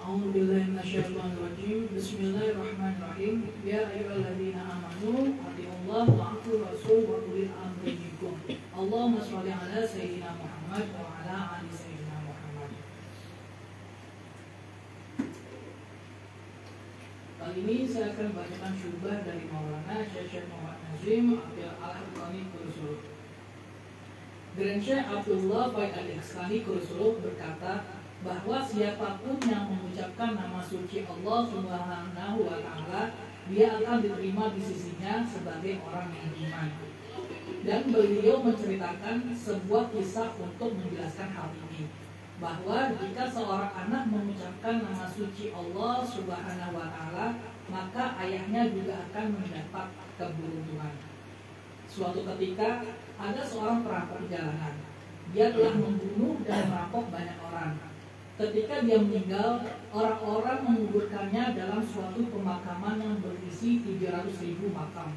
A'udzubillahiminasyaitonirrajim. Bismillahirrahmanirrahim. Ya ayyuhalladzina amanu atti'ullaha wa ati'ur rasul wa ulil amri minkum. Allahumma shalli ala sayyidina Muhammad wa ala ali sayyidina Muhammad. Kali ini saya akan bacakan syubah dari Maulana Syekh Muhammad Nazim Al-Haqqani Kursuluh. Grand Syekh Abdullah Faid Al-Iskani Kursuluh berkata bahwa siapapun yang mengucapkan nama suci Allah Subhanahu wa Ta'ala, dia akan diterima di sisinya sebagai orang yang beriman. Dan beliau menceritakan sebuah kisah untuk menjelaskan hal ini, bahwa jika seorang anak mengucapkan nama suci Allah Subhanahu wa Ta'ala, maka ayahnya juga akan mendapat keberuntungan. Suatu ketika ada seorang perampok jalanan. Dia telah membunuh dan merampok banyak orang. Ketika dia meninggal, orang-orang menguburkannya dalam suatu pemakaman yang berisi 300.000 makam.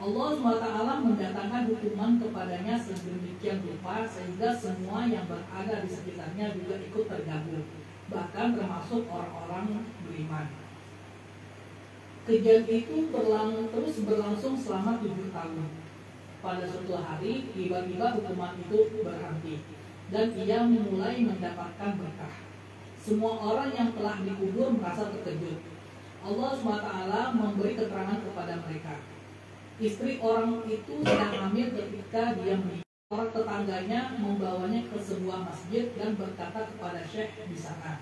Allah SWT mendatangkan hukuman kepadanya sedemikian rupa sehingga semua yang berada di sekitarnya juga ikut tergabung, bahkan termasuk orang-orang beriman. Kejadian itu terus berlangsung selama 7 tahun. Pada suatu hari, tiba-tiba hukuman itu berhenti dan ia mulai mendapatkan berkah. Semua orang yang telah dikubur merasa terkejut. Allah SWT memberi keterangan kepada mereka. Istri orang itu sedang hamil ketika dia menikah. Orang tetangganya membawanya ke sebuah masjid dan berkata kepada Syekh di sana,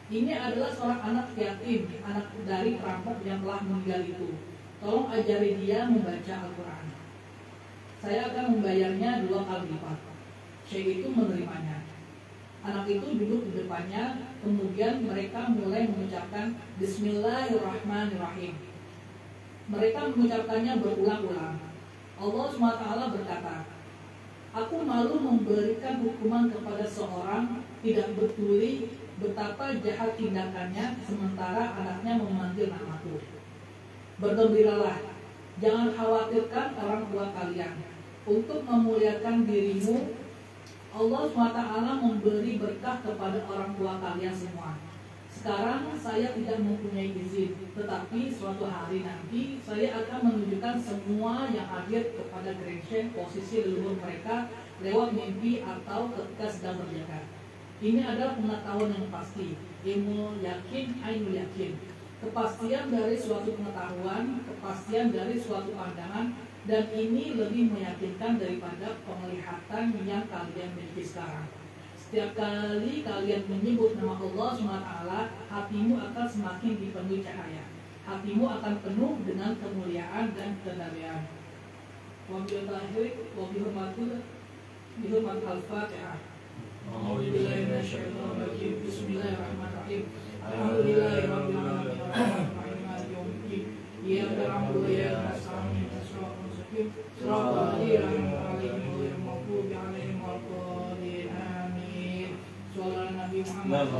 "Ini adalah seorang anak yatim, anak dari perampok yang telah meninggal itu. Tolong ajari dia membaca Al-Quran. Saya akan membayarnya 2 kali lipat." Syekh itu menerimanya. Anak itu duduk di depannya, kemudian mereka mulai mengucapkan Bismillahirrahmanirrahim. Mereka mengucapkannya berulang-ulang. Allah SWT berkata, "Aku malu memberikan hukuman kepada seorang tidak peduli betapa jahat tindakannya sementara anaknya memanggil namaku. Bergembiralah, jangan khawatirkan orang tua kalian. Untuk memuliakan dirimu, Allah SWT memberi berkah kepada orang tua kalian semua. Sekarang saya tidak mempunyai izin, tetapi suatu hari nanti saya akan menunjukkan semua yang hadir kepada Grand Syekh posisi leluhur mereka lewat mimpi atau ketika sedang berjaga. Ini adalah pengetahuan yang pasti, ilmu yakin, ainul yakin. Kepastian dari suatu pengetahuan, kepastian dari suatu pandangan, dan ini lebih meyakinkan daripada penglihatan yang kalian miliki sekarang. Setiap kali kalian menyebut nama Allah SWT, hatimu akan semakin dipenuhi cahaya. Hatimu akan penuh dengan kemuliaan dan kedamaian. Wabillahi wabihurmatul Al-Fatihah. Bismillahirrahmanirrahim. Alhamdulillahirrahmanirrahim. Ya na'budu wa iyyaka nasta'in. Shiratal ladzina an'amta 'alaihim ghairil maghdubi 'alaihim waladdallin. Amin. Shallallahu Nabi Muhammad.